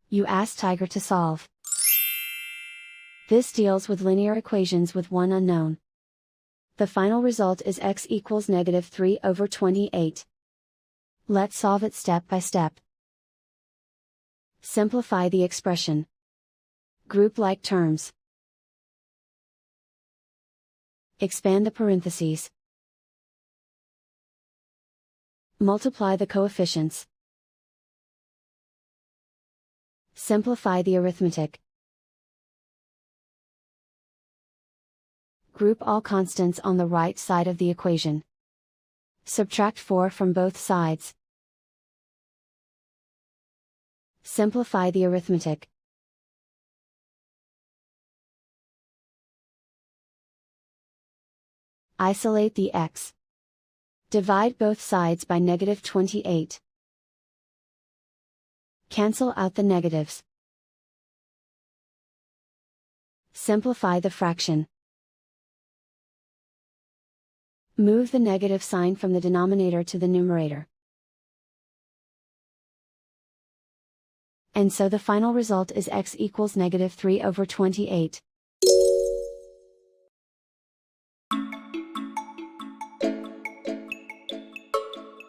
You ask Tiger to solve. This deals with linear equations with one unknown. The final result is x equals -3/28. Let's solve it step by step. Simplify the expression. Group like terms. Expand the parentheses. Multiply the coefficients. Simplify the arithmetic. Group all constants on the right side of the equation. Subtract 4 from both sides. Simplify the arithmetic. Isolate the x. Divide both sides by -28. Cancel out the negatives. Simplify the fraction. Move the negative sign from the denominator to the numerator. And so the final result is x equals -3/28.